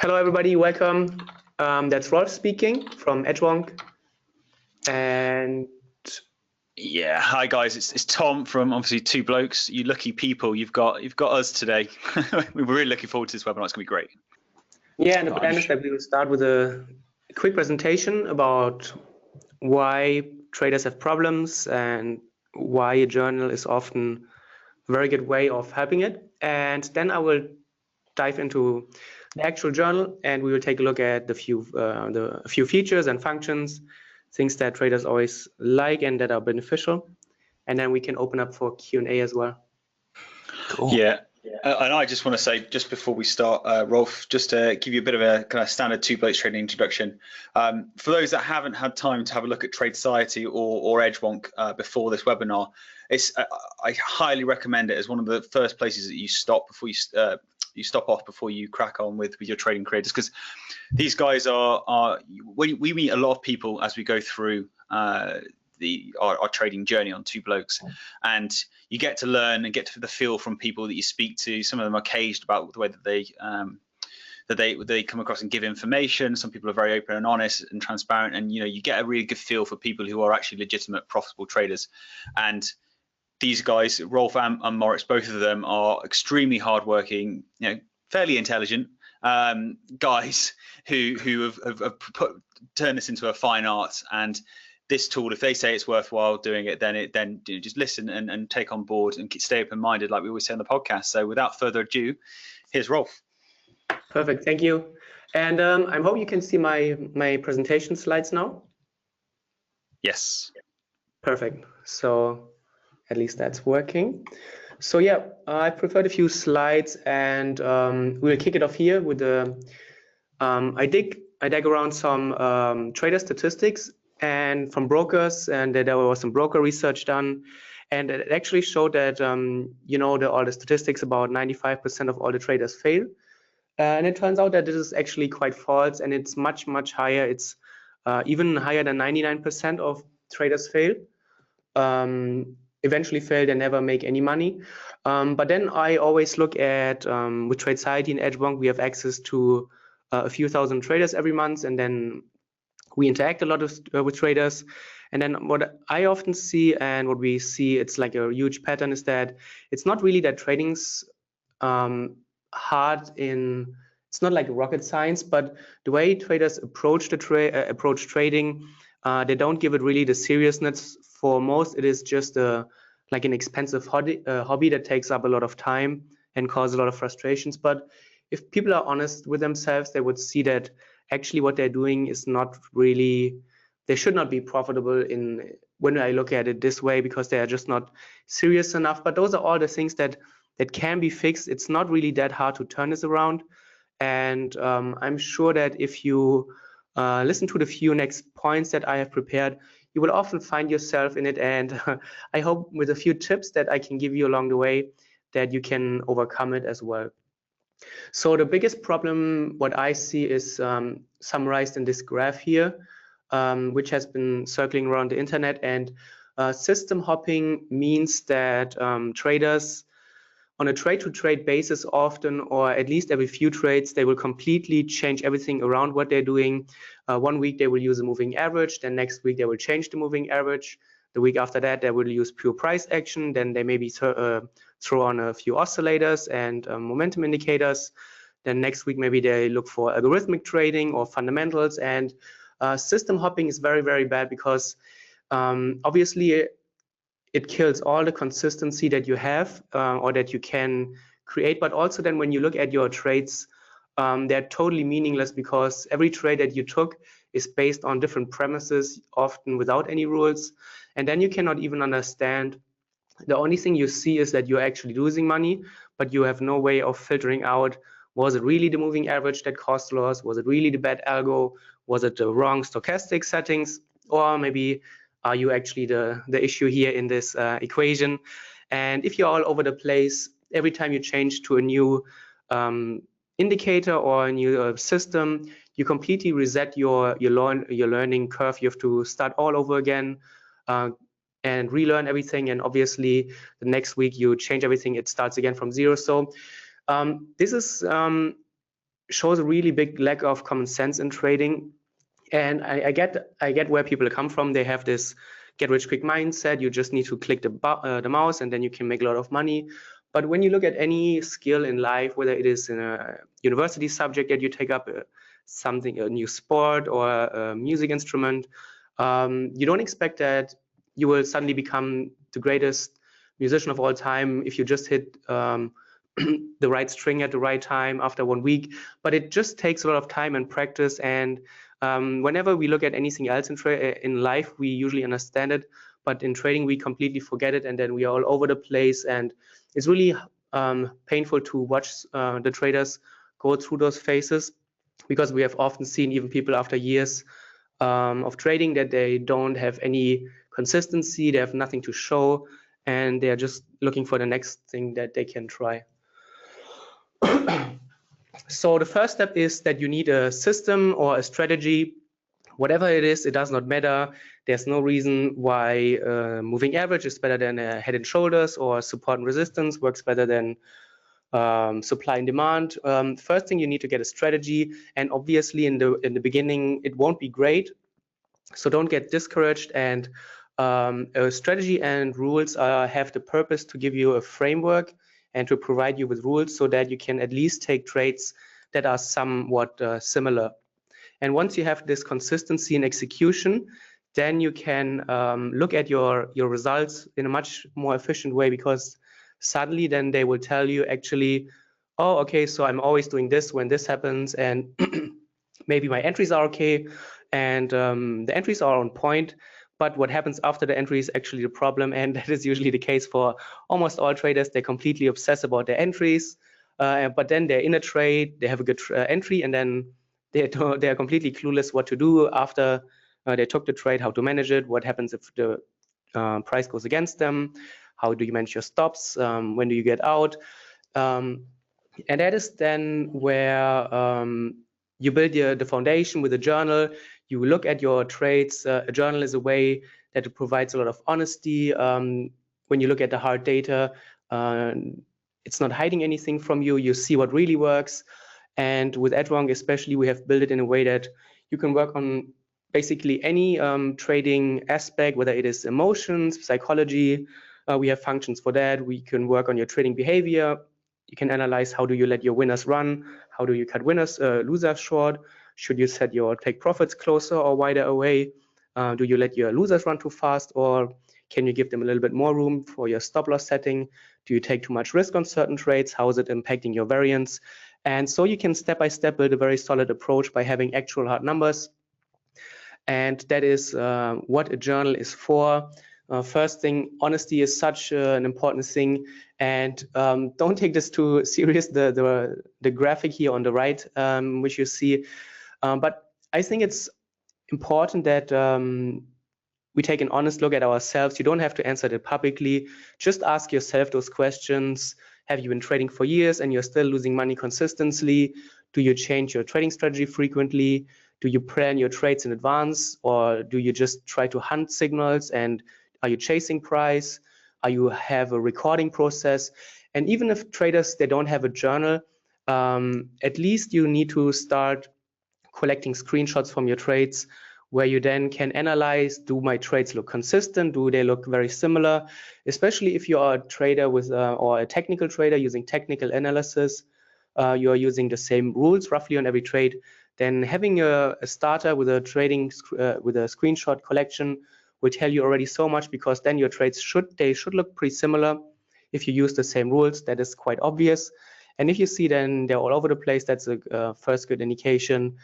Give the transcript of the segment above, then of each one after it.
Hello, everybody. Welcome. That's Rolf speaking from Edgewonk. And yeah, hi guys. It's Tom from obviously Two Blokes. You lucky people. You've got us today. We're really looking forward to this webinar. It's gonna be great. yeah, and the plan is that we will start with a quick presentation about why traders have problems and why a journal is often a very good way of helping it. And then I will dive into the actual journal, and we will take a look at the few features and functions, things that traders always like and that are beneficial, and then we can open up for Q&A as well. Cool. Yeah. And I just want to say, just before we start, Rolf, just to give you a bit of a kind of standard Two Blokes trading introduction. For those that haven't had time to have a look at Trade Society or Edgewonk before this webinar, I highly recommend it as one of the first places that you stop before you stop off before you crack on with your trading career, just because these guys we meet a lot of people as we go through our trading journey on Two Blokes, and you get to learn and get to the feel from people that you speak to. Some of them are caged about the way that they come across and give information. Some people are very open and honest and transparent, and you get a really good feel for people who are actually legitimate, profitable traders. And these guys, Rolf and Moritz, both of them are extremely hardworking, fairly intelligent guys who have turned this into a fine art. And this tool, if they say it's worthwhile doing it, then just listen and take on board and stay open-minded, like we always say on the podcast. So without further ado, here's Rolf. Perfect, thank you. And I hope you can see my presentation slides now. Yes. Perfect. So at least that's working. So yeah, I prepared a few slides, and we'll kick it off here with the. I dig around some trader statistics and from brokers, and there was some broker research done, and it actually showed that all the statistics about 95% of all the traders fail, and it turns out that this is actually quite false, and it's much higher. It's even higher than 99% of traders fail. Eventually fail, they never make any money. But then I always look at with Trade Society and Edgewonk, we have access to a few thousand traders every month, and then we interact a lot with traders. And then what I often see and what we see, it's like a huge pattern, is that it's not really that trading's hard in. It's not like rocket science, but the way traders approach trading, they don't give it really the seriousness. For most, it is just like an expensive hobby that takes up a lot of time and causes a lot of frustrations. But if people are honest with themselves, they would see that actually what they're doing is not really, they should not be profitable when I look at it this way, because they are just not serious enough. But those are all the things that can be fixed. It's not really that hard to turn this around. And I'm sure that if you listen to the few next points that I have prepared, you will often find yourself in it. And I hope with a few tips that I can give you along the way that you can overcome it as well. So the biggest problem, what I see, is summarized in this graph here, which has been circling around the internet. And system hopping means that traders, on a trade-to-trade basis often, or at least every few trades, they will completely change everything around what they're doing. 1 week they will use a moving average, then next week they will change the moving average. The week after that they will use pure price action, then they maybe throw on a few oscillators and momentum indicators. Then next week maybe they look for algorithmic trading or fundamentals. And system hopping is very bad, because obviously it kills all the consistency that you have or that you can create. But also then when you look at your trades, they're totally meaningless, because every trade that you took is based on different premises, often without any rules. And then you cannot even understand. The only thing you see is that you're actually losing money, but you have no way of filtering out, was it really the moving average that caused loss? Was it really the bad algo? Was it the wrong stochastic settings? Or maybe are you actually the issue here in this equation? And if you're all over the place, every time you change to a new indicator or a new system, you completely reset your learning curve. You have to start all over again and relearn everything. And obviously, the next week you change everything, it starts again from zero. So this is shows a really big lack of common sense in trading. And I get where people come from. They have this get rich quick mindset. You just need to click the mouse and then you can make a lot of money. But when you look at any skill in life, whether it is in a university subject that you take up, a new sport or a music instrument, you don't expect that you will suddenly become the greatest musician of all time if you just hit the right string at the right time after 1 week. But it just takes a lot of time and practice. And whenever we look at anything else in life, we usually understand it. But in trading, we completely forget it, and then we are all over the place. And it's really painful to watch the traders go through those phases, because we have often seen even people after years of trading that they don't have any consistency, they have nothing to show, and they are just looking for the next thing that they can try. So the first step is that you need a system or a strategy. Whatever it is, it does not matter. There's no reason why moving average is better than a head and shoulders, or support and resistance works better than supply and demand. First thing, you need to get a strategy, and obviously in the beginning it won't be great, so don't get discouraged. And a strategy and rules have the purpose to give you a framework and to provide you with rules so that you can at least take trades that are somewhat similar. And once you have this consistency in execution, then you can look at your results in a much more efficient way, because suddenly then they will tell you actually, oh, okay, so I'm always doing this when this happens, and maybe my entries are okay, and the entries are on point, but what happens after the entry is actually the problem. And that is usually the case for almost all traders. They completely obsess about their entries, but then they're in a trade, they have a good entry, and then they are completely clueless what to do after they took the trade, how to manage it, what happens if the price goes against them, how do you manage your stops, when do you get out, and that is then where you build the foundation with a journal. You look at your trades. A journal is a way that it provides a lot of honesty. When you look at the hard data, it's not hiding anything from you. You see what really works. And with Edgewonk especially, we have built it in a way that you can work on basically any trading aspect, whether it is emotions, psychology. We have functions for that. We can work on your trading behavior. You can analyze how do you let your winners run, how do you cut losers short, should you set your take profits closer or wider away, do you let your losers run too fast, or can you give them a little bit more room for your stop loss setting, do you take too much risk on certain trades, how is it impacting your variance. And so you can step by step build a very solid approach by having actual hard numbers. And that is what a journal is for. First thing, honesty is such an important thing, and don't take this too serious. The graphic here on the right, which you see, but I think it's important that we take an honest look at ourselves. You don't have to answer that publicly. Just ask yourself those questions. Have you been trading for years and you're still losing money consistently? Do you change your trading strategy frequently? Do you plan your trades in advance, or do you just try to hunt signals? And are you chasing price? Are you have a recording process? And even if traders, they don't have a journal, at least you need to start collecting screenshots from your trades, where you then can analyze, do my trades look consistent? Do they look very similar? Especially if you are a trader with or a technical trader using technical analysis, you are using the same rules roughly on every trade. Then having a starter with a trading with a screenshot collection will tell you already so much, because then your trades should look pretty similar. If you use the same rules, that is quite obvious. And if you see then they're all over the place, that's a first good indication.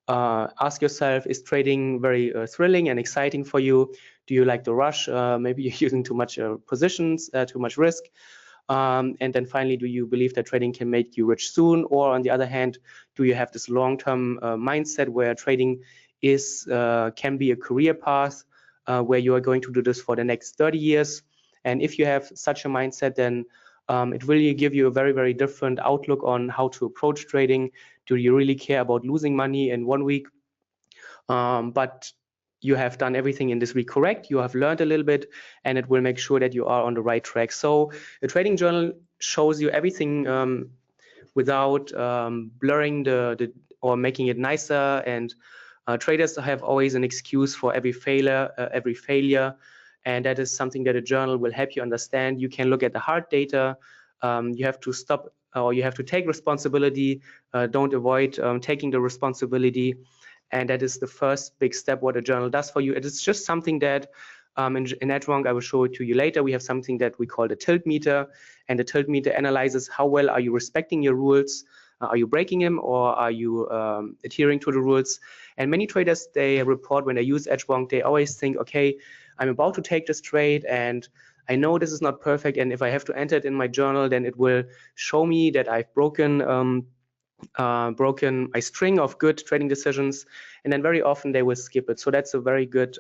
Ask yourself, is trading very thrilling and exciting for you? Do you like the rush? Maybe you're using too much positions, too much risk. And then finally, do you believe that trading can make you rich soon? Or on the other hand, do you have this long-term mindset where trading can be a career path, where you are going to do this for the next 30 years? And if you have such a mindset, then it will give you a very, very different outlook on how to approach trading. Do you really care about losing money in 1 week? But you have done everything in this week correct, you have learned a little bit, and it will make sure that you are on the right track. So a trading journal shows you everything without blurring or making it nicer. And traders have always an excuse for every failure, and that is something that a journal will help you understand. You can look at the hard data. You have to stop, or you have to take responsibility. Don't avoid taking the responsibility. And that is the first big step what a journal does for you. It is just something that in Edgewonk, I will show it to you later. We have something that we call the tilt meter, and the tilt meter analyzes how well are you respecting your rules. Are you breaking them, or are you adhering to the rules? And many traders, they report when they use Edgewonk, they always think, okay, I'm about to take this trade and I know this is not perfect, and if I have to enter it in my journal, then it will show me that I've broken my string of good trading decisions, and then very often they will skip it. So that's a very good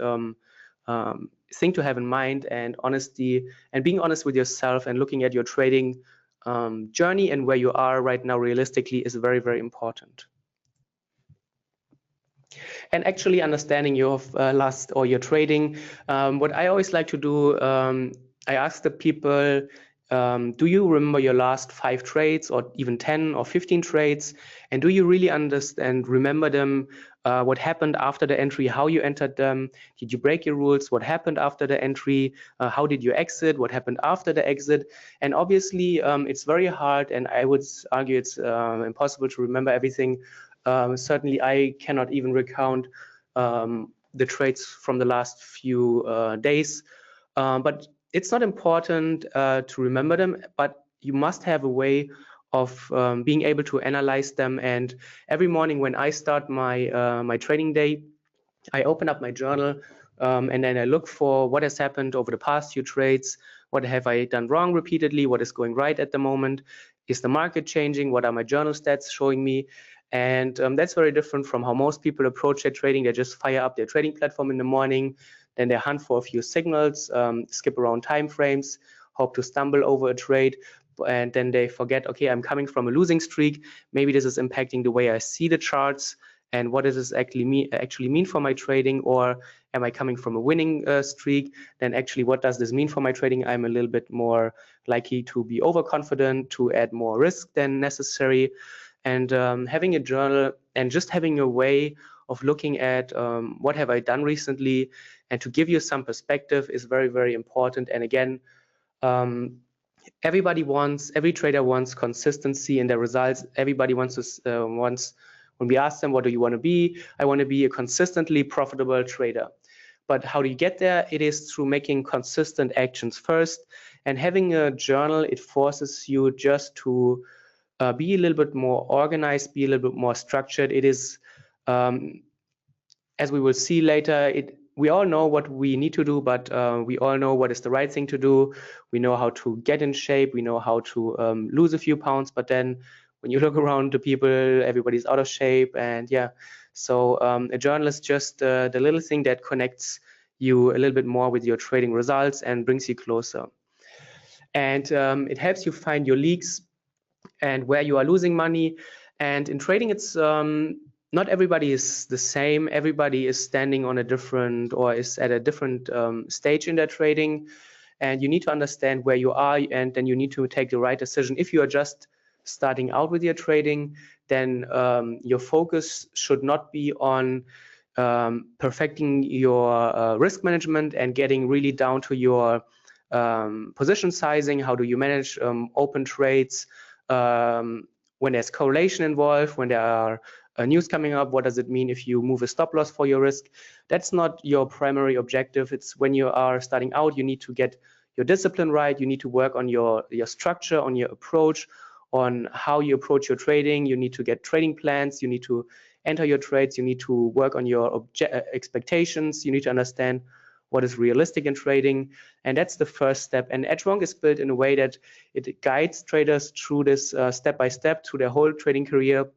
thing to have in mind, and honesty and being honest with yourself and looking at your trading journey and where you are right now realistically is very, very important. And actually understanding your your trading. What I always like to do, I ask the people, do you remember your last 5 trades, or even 10 or 15 trades? And do you really understand, remember them? What happened after the entry, how you entered them? Did you break your rules? What happened after the entry? How did you exit? What happened after the exit? And obviously, it's very hard, and I would argue it's impossible to remember everything. Certainly, I cannot even recount the trades from the last few days. But it's not important to remember them, but you must have a way of being able to analyze them. And every morning when I start my trading day, I open up my journal and then I look for what has happened over the past few trades. What have I done wrong repeatedly? What is going right at the moment? Is the market changing? What are my journal stats showing me? And that's very different from how most people approach their trading. They just fire up their trading platform in the morning, then they hunt for a few signals, skip around time frames, hope to stumble over a trade, and then they forget, okay, I'm coming from a losing streak. Maybe this is impacting the way I see the charts, and what does this actually mean for my trading? Or am I coming from a winning streak? Then actually, what does this mean for my trading? I'm a little bit more likely to be overconfident, to add more risk than necessary. And having a journal and just having a way of looking at what have I done recently, and to give you some perspective is very, very important. And again, every trader wants consistency in their results. Everybody wants when we ask them, what do you want to be? I want to be a consistently profitable trader. But how do you get there? It is through making consistent actions first. And having a journal, it forces you just to be a little bit more organized, be a little bit more structured. It is, as we will see later, we all know what we need to do, but we all know what is the right thing to do. We know how to get in shape. We know how to lose a few pounds. But then when you look around the people, everybody's out of shape. And yeah, so a journal is just the little thing that connects you a little bit more with your trading results and brings you closer. And it helps you find your leaks and where you are losing money. And in trading, it's not everybody is the same. Everybody is standing on a different, or is at a different stage in their trading. And you need to understand where you are, and then you need to take the right decision. If you are just starting out with your trading, then your focus should not be on perfecting your risk management and getting really down to your position sizing. How do you manage open trades? When there's correlation involved, when there are news coming up, what does it mean if you move a stop loss for your risk? That's not your primary objective. It's when you are starting out, you need to get your discipline right. You need to work on your structure, on your approach, on how you approach your trading. You need to get trading plans. You need to enter your trades. You need to work on your expectations. You need to understand what is realistic in trading. And that's the first step. And Edgewonk is built in a way that it guides traders through this step by step through their whole trading career.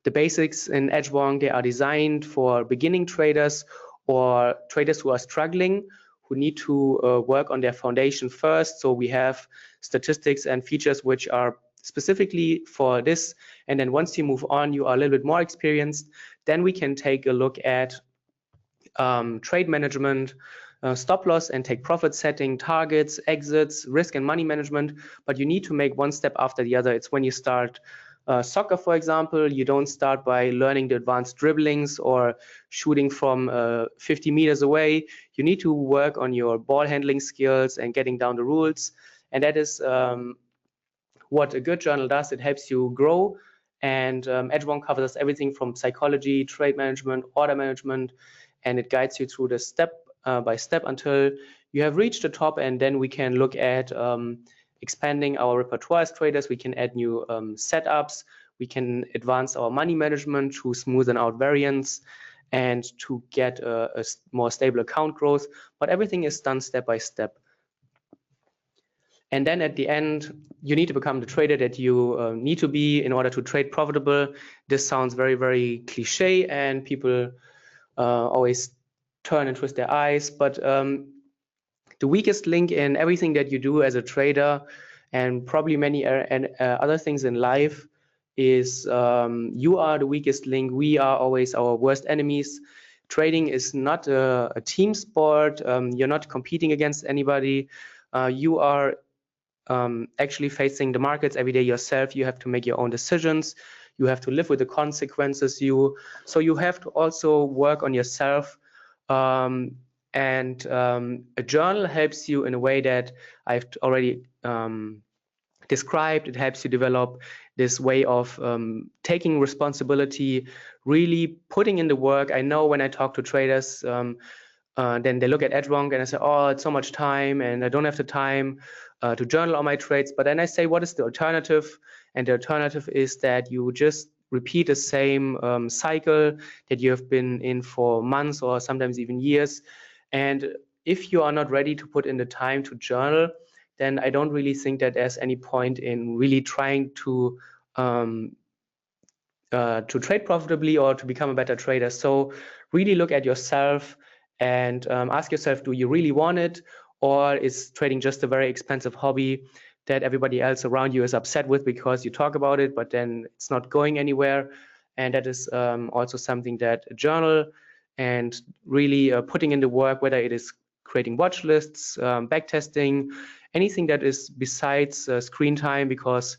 The basics in Edgewonk, they are designed for beginning traders or traders who are struggling, who need to work on their foundation first. So we have statistics and features which are specifically for this. And then once you move on, you are a little bit more experienced. Then we can take a look at trade management, stop loss and take profit setting, targets, exits, risk and money management, but you need to make one step after the other. It's when you start soccer, for example, you don't start by learning the advanced dribblings or shooting from 50 meters away. You need to work on your ball handling skills and getting down the rules. And that is what a good journal does. It helps you grow. And Edgewonk covers everything from psychology, trade management, order management, and it guides you through the step by step until you have reached the top. And then we can look at expanding our repertoire as traders. We can add new setups. We can advance our money management to smoothen out variance and to get a more stable account growth. But everything is done step by step. And then at the end, you need to become the trader that you need to be in order to trade profitable. This sounds very, very cliche, and people always turn and twist their eyes. But the weakest link in everything that you do as a trader, and probably many other things in life, is you are the weakest link. We are always our worst enemies. Trading is not a team sport. You're not competing against anybody. You are actually facing the markets every day yourself. You have to make your own decisions. You have to live with the consequences. So you have to also work on yourself. And a journal helps you in a way that I've already described. It helps you develop this way of taking responsibility, really putting in the work. I know when I talk to traders, then they look at Edgewonk and I say, oh, it's so much time and I don't have the time to journal all my trades. But then I say, what is the alternative? And the alternative is that you just repeat the same cycle that you have been in for months or sometimes even years. And if you are not ready to put in the time to journal, then I don't really think that there's any point in really trying to trade profitably or to become a better trader. So really look at yourself and ask yourself, do you really want it? Or is trading just a very expensive hobby that everybody else around you is upset with because you talk about it, but then it's not going anywhere? And that is also something that a journal and really putting in the work, whether it is creating watch lists, backtesting, anything that is besides screen time, because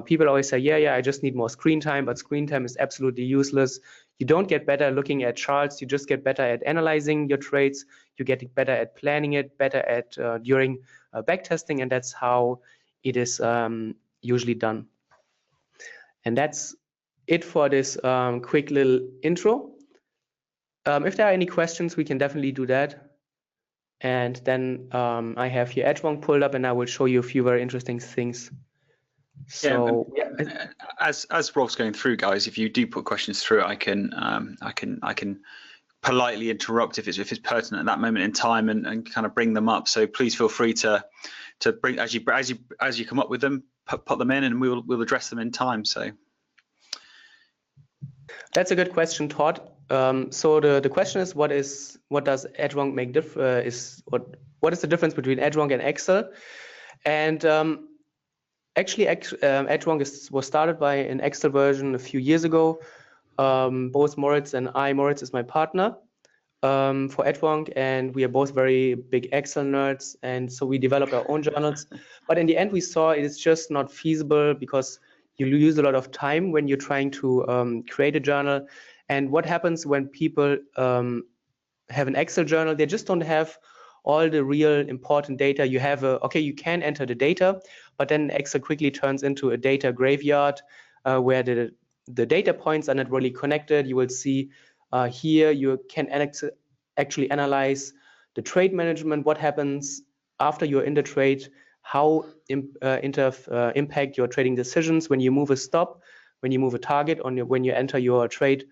people always say, yeah, I just need more screen time, but screen time is absolutely useless. You don't get better looking at charts. You just get better at analyzing your trades. You get better at planning it, better at during backtesting, and that's how it is usually done. And that's it for this quick little intro. If there are any questions, we can definitely do that. And then I have here Edgewonk pulled up, and I will show you a few very interesting things. So as Rolf's going through, guys, if you do put questions through, I can politely interrupt if it's pertinent at that moment in time and kind of bring them up. So please feel free to bring as you come up with them, put them in, and we'll address them in time. So that's a good question, Todd. So the question is, what does Edgewonk make what is the difference between Edgewonk and Excel? And actually, Edgewonk was started by an Excel version a few years ago. Both Moritz is my partner for Edgewonk, and we are both very big Excel nerds, and so we developed our own journals. But in the end, we saw it is just not feasible because you lose a lot of time when you're trying to create a journal. And what happens when people have an Excel journal? They just don't have all the real important data. You have you can enter the data, but then Excel quickly turns into a data graveyard where the data points are not really connected. You will see here you can actually analyze the trade management, what happens after you're in the trade, how impact your trading decisions when you move a stop, when you move a target, when you enter your trade.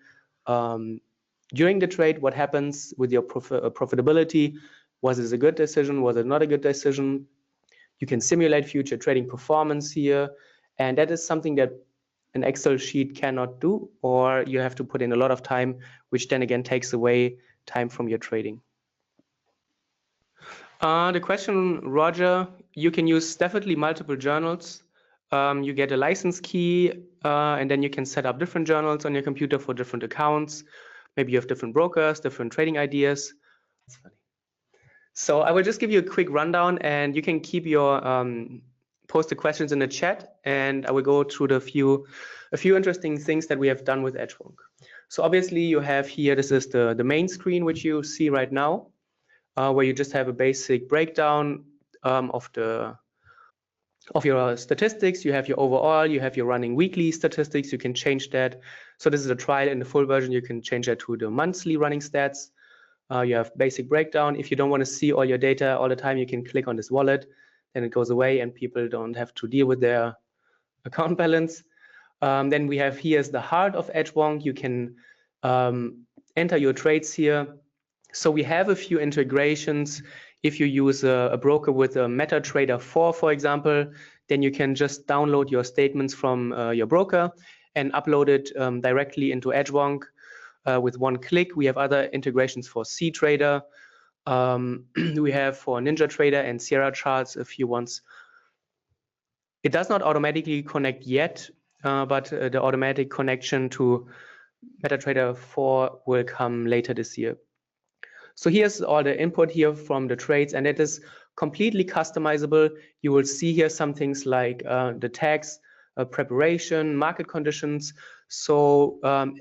During the trade, what happens with your profitability? Was it a good decision? Was it not a good decision? You can simulate future trading performance here. And that is something that an Excel sheet cannot do, or you have to put in a lot of time, which then again takes away time from your trading. The question, Roger, you can use definitely multiple journals. You get a license key, and then you can set up different journals on your computer for different accounts. Maybe you have different brokers, different trading ideas. That's funny. So I will just give you a quick rundown, and you can keep your posted questions in the chat, and I will go through a few interesting things that we have done with Edgewonk. So obviously you have here, this is the main screen which you see right now, where you just have a basic breakdown of your statistics. You have your overall, you have your running weekly statistics, you can change that. So this is a trial. In the full version, you can change that to the monthly running stats. You have basic breakdown. If you don't want to see all your data all the time, you can click on this wallet, then it goes away and people don't have to deal with their account balance. Then we have here's the heart of Edgewonk. You can enter your trades here. So we have a few integrations. If you use a broker with a MetaTrader 4, for example, then you can just download your statements from your broker and upload it directly into Edgewonk with one click. We have other integrations for CTrader. We have for NinjaTrader and Sierra Charts a few ones. It does not automatically connect yet, but the automatic connection to MetaTrader 4 will come later this year. So here's all the input here from the trades, and it is completely customizable. You will see here some things like the tags, preparation, market conditions. So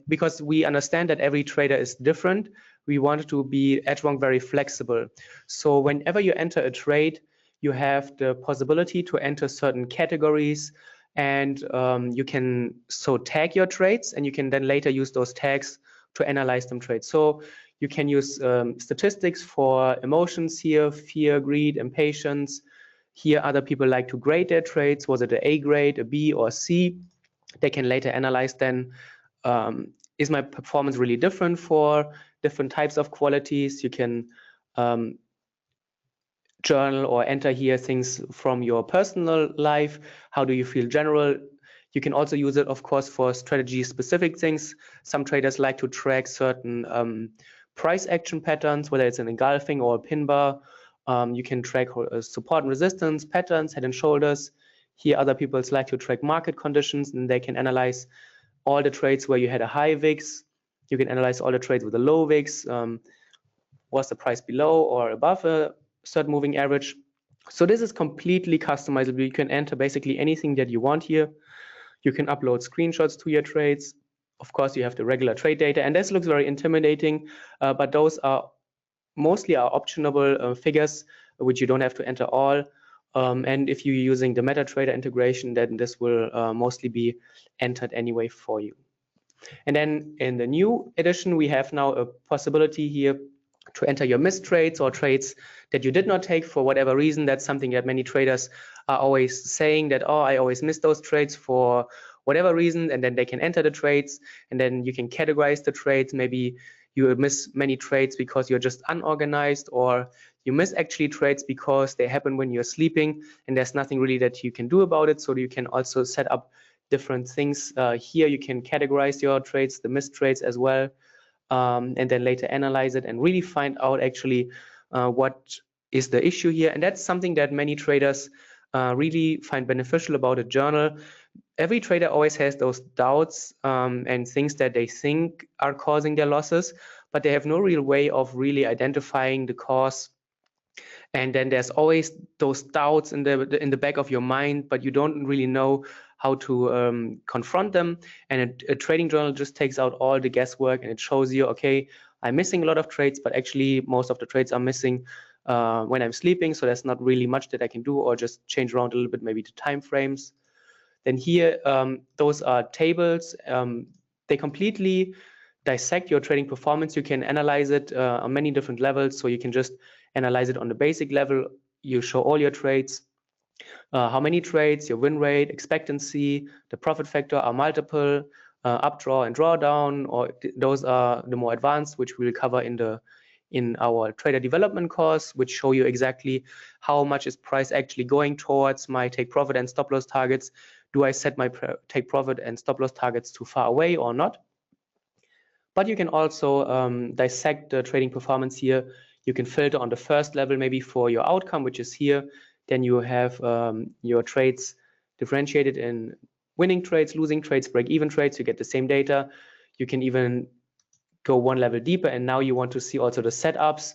because we understand that every trader is different, we wanted to be Edgewonk very flexible. So whenever you enter a trade, you have the possibility to enter certain categories, and you can tag your trades, and you can then later use those tags to analyze them trades. So you can use statistics for emotions here, fear, greed, impatience. Here, other people like to grade their trades. Was it an A grade, a B, or a C? They can later analyze then, is my performance really different for different types of qualities? You can journal or enter here things from your personal life. How do you feel general? You can also use it, of course, for strategy-specific things. Some traders like to track certain price action patterns, whether it's an engulfing or a pin bar. You can track support and resistance, patterns, head and shoulders. Here, other people like to track market conditions, and they can analyze all the trades where you had a high VIX. You can analyze all the trades with a low VIX. Was the price below or above a certain moving average? So this is completely customizable. You can enter basically anything that you want here. You can upload screenshots to your trades. Of course, you have the regular trade data, and this looks very intimidating, but those are mostly optional figures, which you don't have to enter all. And if you're using the MetaTrader integration, then this will mostly be entered anyway for you. And then in the new edition, we have now a possibility here to enter your missed trades or trades that you did not take for whatever reason. That's something that many traders are always saying, that, oh, I always miss those trades for whatever reason, and then they can enter the trades, and then you can categorize the trades. Maybe you miss many trades because you're just unorganized, or you miss actually trades because they happen when you're sleeping and there's nothing really that you can do about it. So you can also set up different things. Here you can categorize your trades, the missed trades as well, and then later analyze it and really find out actually what is the issue here. And that's something that many traders really find beneficial about a journal. Every trader always has those doubts and things that they think are causing their losses, but they have no real way of really identifying the cause. And then there's always those doubts in the back of your mind, but you don't really know how to confront them. And a trading journal just takes out all the guesswork, and it shows you, okay, I'm missing a lot of trades, but actually most of the trades are missing when I'm sleeping. So there's not really much that I can do, or just change around a little bit, maybe the time frames. Then here, those are tables. They completely dissect your trading performance. You can analyze it on many different levels. So you can just analyze it on the basic level. You show all your trades, how many trades, your win rate, expectancy, the profit factor, are multiple, updraw and drawdown, or those are the more advanced, which we'll cover in our trader development course, which show you exactly how much is price actually going towards my take profit and stop loss targets. Do I set my take profit and stop loss targets too far away or not? But you can also dissect the trading performance here. You can filter on the first level, maybe for your outcome, which is here. Then you have your trades differentiated in winning trades, losing trades, break-even trades. You get the same data. You can even go one level deeper, and now you want to see also the setups.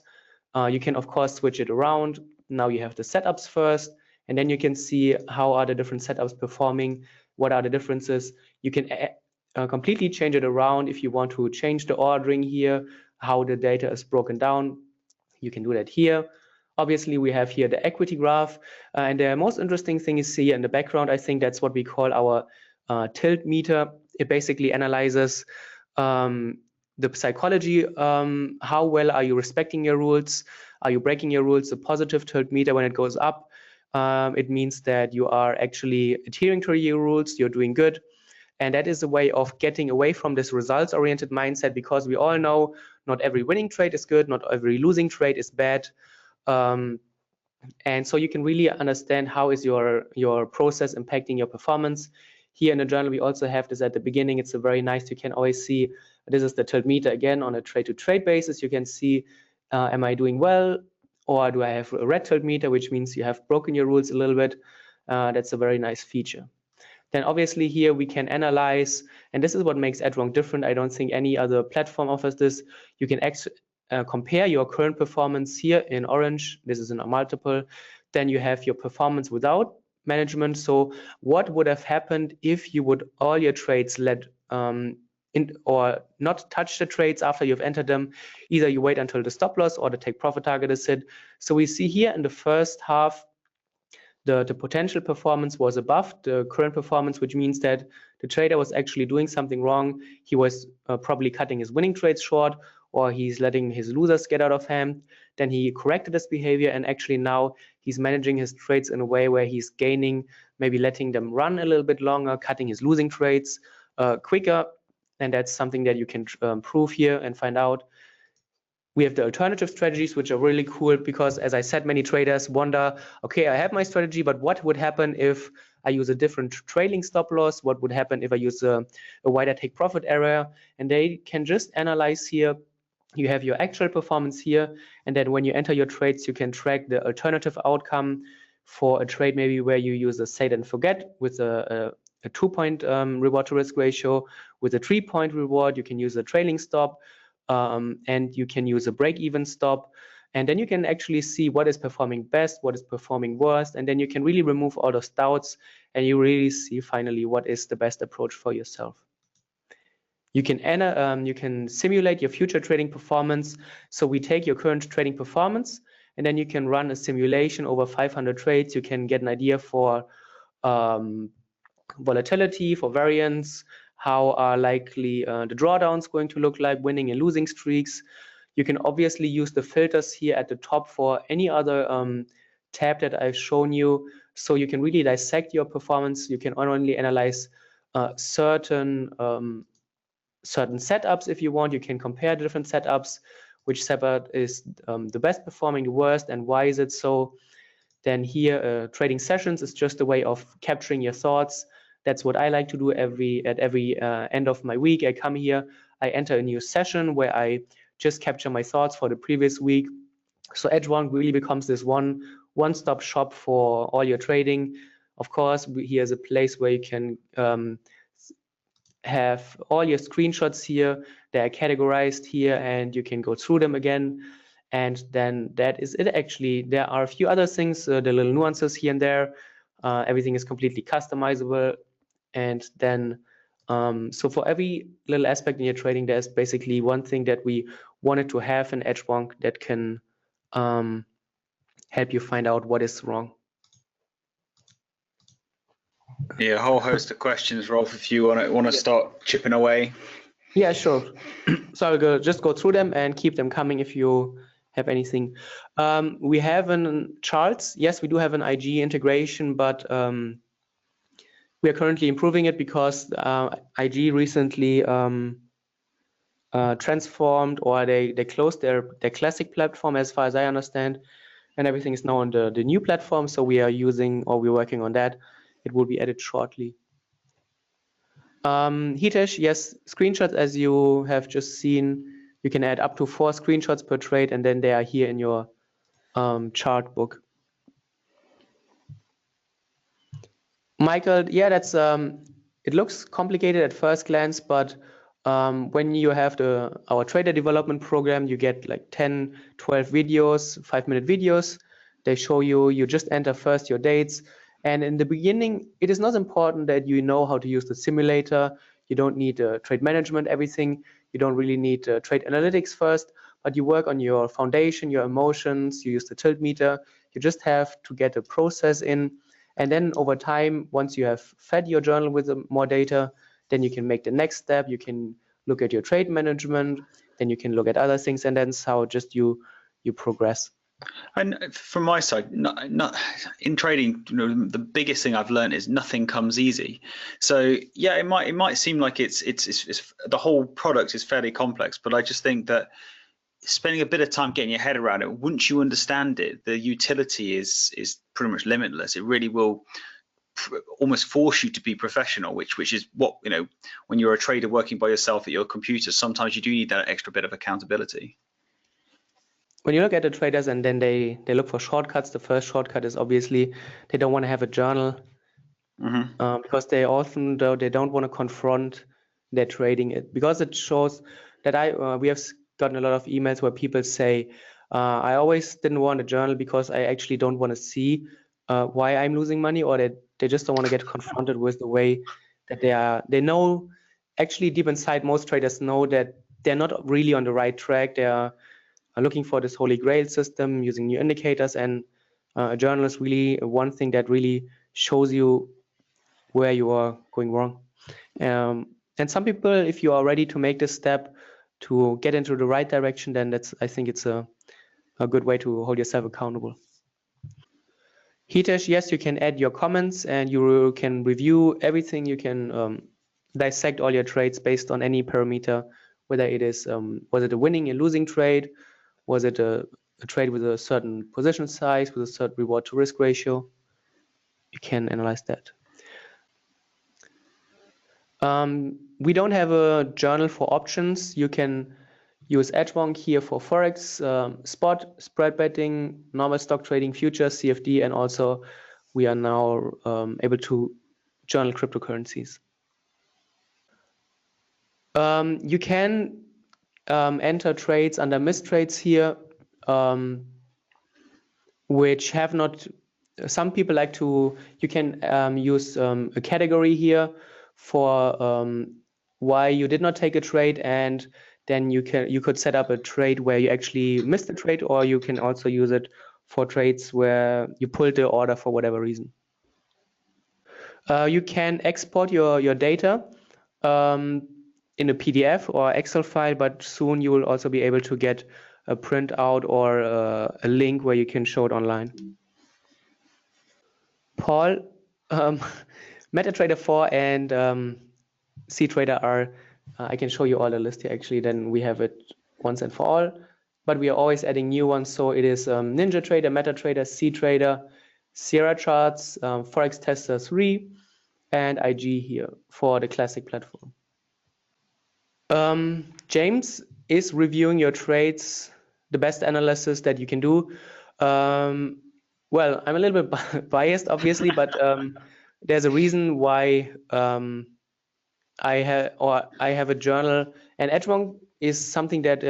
You can, of course, switch it around. Now you have the setups first, and then you can see how are the different setups performing, what are the differences. You can completely change it around if you want to change the ordering here, how the data is broken down. You can do that here. Obviously, we have here the equity graph, and the most interesting thing is here in the background. I think that's what we call our tilt meter. It basically analyzes the psychology. How well are you respecting your rules? Are you breaking your rules? The positive tilt meter, when it goes up, it means that you are actually adhering to your rules, you're doing good. And that is a way of getting away from this results-oriented mindset, because we all know not every winning trade is good, not every losing trade is bad. And so you can really understand how is your process impacting your performance. Here in the journal, we also have this at the beginning. It's a very nice, you can always see, this is the tilt meter again on a trade-to-trade basis. You can see, am I doing well? Or do I have a red tilt meter, which means you have broken your rules a little bit. That's a very nice feature. Then obviously here we can analyze, and this is what makes Edgewonk different. I don't think any other platform offers this. You can compare your current performance here in orange. This is in a multiple. Then you have your performance without management. So what would have happened if you would all your trades let or not touch the trades after you've entered them? Either you wait until the stop loss or the take profit target is hit. So we see here in the first half, the potential performance was above the current performance, which means that the trader was actually doing something wrong. He was probably cutting his winning trades short, or he's letting his losers get out of hand. Then he corrected his behavior, and actually now he's managing his trades in a way where he's gaining, maybe letting them run a little bit longer, cutting his losing trades quicker. And that's something that you can prove here and find out. We have the alternative strategies, which are really cool because, as I said, many traders wonder, okay, I have my strategy, but what would happen if I use a different trailing stop loss? What would happen if I use a wider take profit area? And they can just analyze here. You have your actual performance here, and then when you enter your trades, you can track the alternative outcome for a trade maybe where you use a set and forget with a 2-point reward to risk ratio. With a 3-point reward, you can use a trailing stop. And you can use a break-even stop, and then you can actually see what is performing best, what is performing worst, and then you can really remove all those doubts, and you really see finally what is the best approach for yourself. You can simulate your future trading performance. So we take your current trading performance, and then you can run a simulation over 500 trades. You can get an idea for volatility, for variance, how are likely the drawdowns going to look like, winning and losing streaks. You can obviously use the filters here at the top for any other tab that I've shown you. So you can really dissect your performance. You can not only analyze certain setups if you want. You can compare the different setups, which setup is the best performing, the worst, and why is it so. Then here, trading sessions is just a way of capturing your thoughts. That's what I like to do at every end of my week. I come here, I enter a new session where I just capture my thoughts for the previous week. So Edgewonk really becomes this one-stop shop for all your trading. Of course, here's a place where you can have all your screenshots here. They are categorized here, and you can go through them again. And then that is it. Actually, there are a few other things, the little nuances here and there. Everything is completely customizable. And then, so for every little aspect in your trading, there's basically one thing that we wanted to have in Edgewonk that can help you find out what is wrong. Yeah, a whole host of questions, Rolf, if you want to start chipping away. Yeah, sure. So I'll just go through them and keep them coming if you have anything. We have an charts. Yes, we do have an IG integration, but we are currently improving it because IG recently transformed, or they closed their classic platform, as far as I understand, and everything is now on the new platform. So we are using, or we're working on that. It will be added shortly. Hitesh, yes, screenshots, as you have just seen, you can add up to 4 screenshots per trade, and then they are here in your chart book. Michael, yeah, that's it looks complicated at first glance, but when you have our trader development program, you get like 10, 12 videos, 5-minute videos. They show you, you just enter first your dates. And in the beginning, it is not important that you know how to use the simulator. You don't need trade management, everything. You don't really need trade analytics first, but you work on your foundation, your emotions, you use the tilt meter. You just have to get a process in. And then over time, once you have fed your journal with more data, then you can make the next step. You can look at your trade management, then you can look at other things, and that's how just you progress. And from my side, not in trading, the biggest thing I've learned is nothing comes easy. So yeah, it might seem like it's the whole product is fairly complex, but I just think that spending a bit of time getting your head around it, once you understand it, the utility is pretty much limitless. It really will almost force you to be professional, which is what, when you're a trader working by yourself at your computer, sometimes you do need that extra bit of accountability. When you look at the traders and then they look for shortcuts, the first shortcut is obviously they don't want to have a journal, because they often they don't want to confront their trading, because it shows that we have gotten a lot of emails where people say, I always didn't want a journal because I actually don't want to see why I'm losing money, or that they just don't want to get confronted with the way that they know. Actually, deep inside, most traders know that they're not really on the right track. They are looking for this holy grail system, using new indicators, and a journal is really one thing that really shows you where you are going wrong. And some people, if you are ready to make this step to get into the right direction, then I think it's a good way to hold yourself accountable. Hitesh, yes, you can add your comments and you can review everything. You can dissect all your trades based on any parameter, whether it is, was it a winning and losing trade? Was it a trade with a certain position size, with a certain reward to risk ratio? You can analyze that. We don't have a journal for options. You can use Edgewonk here for Forex, spot, spread betting, normal stock trading, futures, CFD, and also we are now able to journal cryptocurrencies. You can enter trades under missed trades here, which have not, some people like to, you can use a category here for why you did not take a trade, and then you could set up a trade where you actually missed the trade, or you can also use it for trades where you pulled the order for whatever reason. You can export your data in a PDF or Excel file, but soon you will also be able to get a printout or a link where you can show it online. Paul, MetaTrader 4 and CTrader are, I can show you all the list here actually, then we have it once and for all, but we are always adding new ones. So it is NinjaTrader, MetaTrader, CTrader, Sierra Charts, Forex Tester 3, and IG here for the classic platform. James is reviewing your trades, the best analysis that you can do. Well, I'm a little bit biased, obviously, but there's a reason why I have a journal, and Edgewonk is something that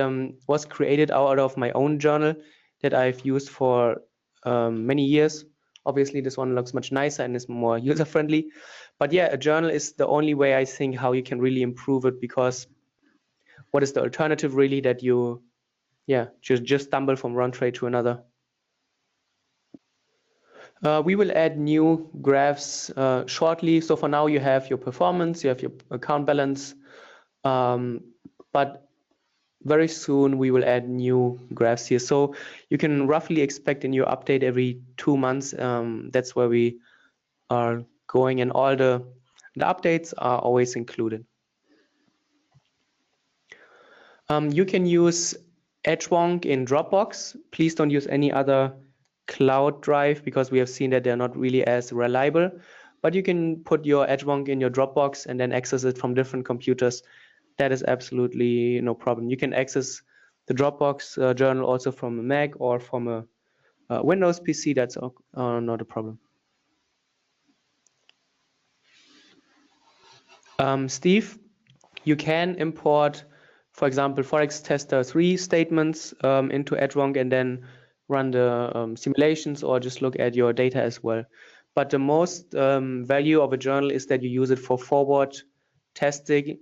was created out of my own journal that I've used for many years. Obviously, this one looks much nicer and is more user-friendly. But yeah, a journal is the only way I think how you can really improve it, because what is the alternative really that you, just stumble from one trade to another? We will add new graphs shortly. So for now, you have your performance, you have your account balance, but very soon we will add new graphs here. So you can roughly expect a new update every 2 months. That's where we are going, and all the updates are always included. You can use Edgewonk in Dropbox. Please don't use any other cloud drive, because we have seen that they're not really as reliable. But you can put your Edgewonk in your Dropbox and then access it from different computers. That is absolutely no problem. You can access the Dropbox journal also from a Mac or from a Windows PC. That's not a problem. Steve, You can import, for example, Forex Tester 3 statements into Edgewonk and then run the simulations or just look at your data as well. But the most value of a journal is that you use it for forward testing,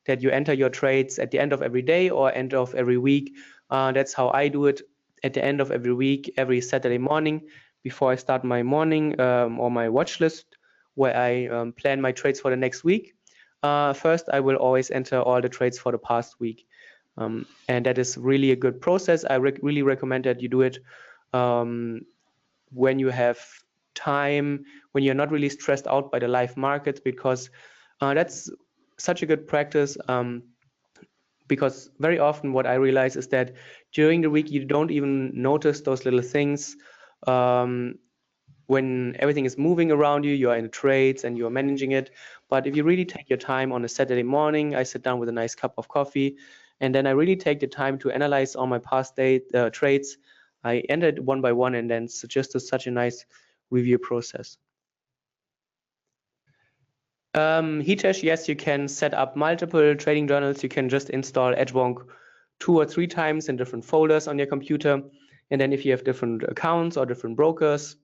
that you enter your trades at the end of every day or end of every week. That's how I do it at the end of every week, every Saturday morning before I start my morning or my watch list, where I plan my trades for the next week. First, I will always enter all the trades for the past week. And that is really a good process. I really recommend that you do it when you have time, when you're not really stressed out by the live markets, because that's such a good practice. Because very often what I realize is that during the week, you don't even notice those little things. When everything is moving around you, you're in trades and you're managing it. But if you really take your time on a Saturday morning, I sit down with a nice cup of coffee, and then I really take the time to analyze all my past day trades. I enter it one by one, and then suggest such a nice review process. Hitesh, yes, you can set up multiple trading journals. You can just install Edgewonk 2 or 3 times in different folders on your computer. And then if you have different accounts or different brokers,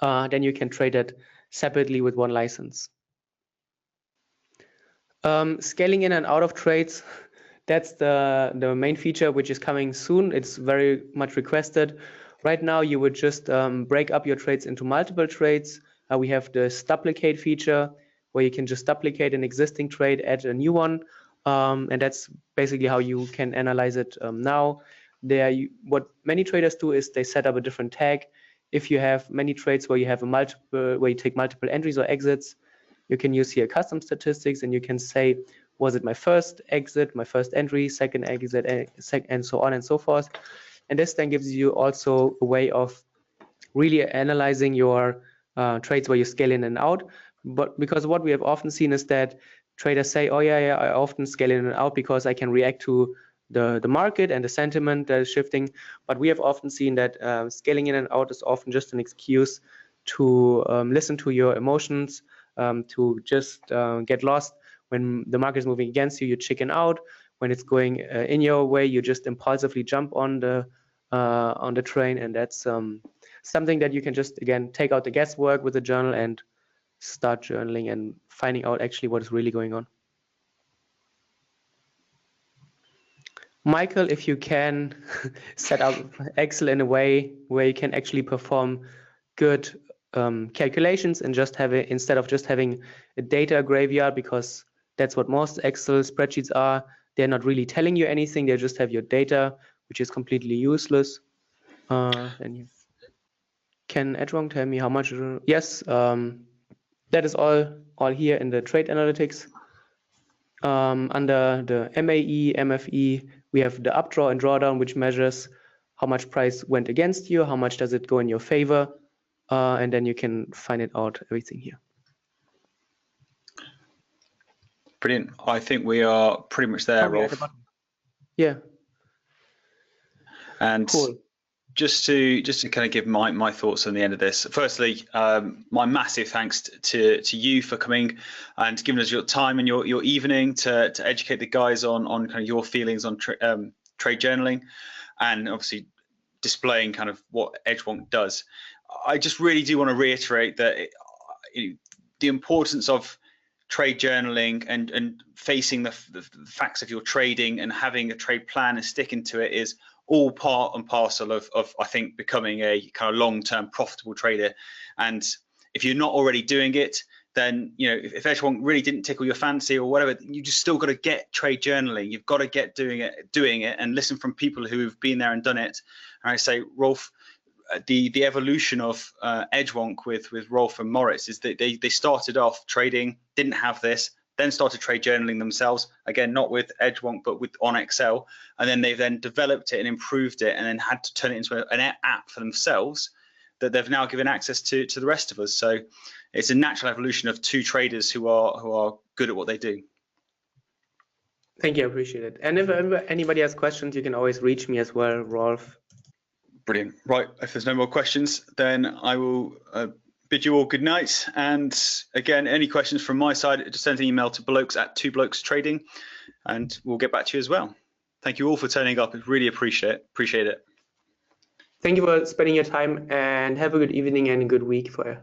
then you can trade it separately with one license. Scaling in and out of trades, that's the main feature which is coming soon. It's very much requested. Right now, you would just break up your trades into multiple trades. We have the duplicate feature where you can just duplicate an existing trade, add a new one. And that's basically how you can analyze it now. What many traders do is they set up a different tag. If you have many trades where you have where you take multiple entries or exits, you can use here custom statistics, and you can say, was it my first exit, my first entry, second exit, and so on and so forth. And this then gives you also a way of really analyzing your trades where you scale in and out. But because what we have often seen is that traders say, oh yeah, I often scale in and out because I can react to the market and the sentiment that is shifting. But we have often seen that scaling in and out is often just an excuse to listen to your emotions, to just get lost. When the market is moving against you, you chicken out. When it's going in your way, you just impulsively jump on the train, and that's something that you can just, again, take out the guesswork with the journal and start journaling and finding out actually what is really going on. Michael, if you can set up Excel in a way where you can actually perform good calculations and just have it, instead of just having a data graveyard, because that's what most Excel spreadsheets are. They're not really telling you anything. They just have your data, which is completely useless. And you can Edgewonk tell me how much? Yes, that is all here in the trade analytics. Under the MAE, MFE, we have the updraw and drawdown, which measures how much price went against you, how much does it go in your favor, and then you can find it out, everything here. Brilliant. I think we are pretty much there, Rolf. Yeah. And cool. Just to kind of give my thoughts on the end of this. Firstly, my massive thanks to you for coming and giving us your time and your evening to educate the guys on kind of your feelings on trade journaling, and obviously displaying kind of what Edgewonk does. I just really do want to reiterate that the importance of trade journaling and facing the facts of your trading and having a trade plan and sticking to it is all part and parcel of I think becoming a kind of long-term profitable trader. And if you're not already doing it, then if Edgewonk really didn't tickle your fancy or whatever, you just still got to get trade journaling. You've got to get doing it and listen from people who've been there and done it. And I say, Rolf, the evolution of Edgewonk with Rolf and Moritz is that they started off trading, didn't have this, then started trade journaling themselves, again, not with Edgewonk, but on Excel. And then they've then developed it and improved it and then had to turn it into an app for themselves that they've now given access to the rest of us. So it's a natural evolution of two traders who are good at what they do. Thank you, I appreciate it. And if anybody has questions, you can always reach me as well, Rolf. Brilliant. Right, if there's no more questions, then I will bid you all good night. And again, any questions from my side, just send an email to blokes@2blokestrading, and we'll get back to you as well. Thank you all for turning up. I really appreciate it. Thank you for spending your time, and have a good evening and a good week for you.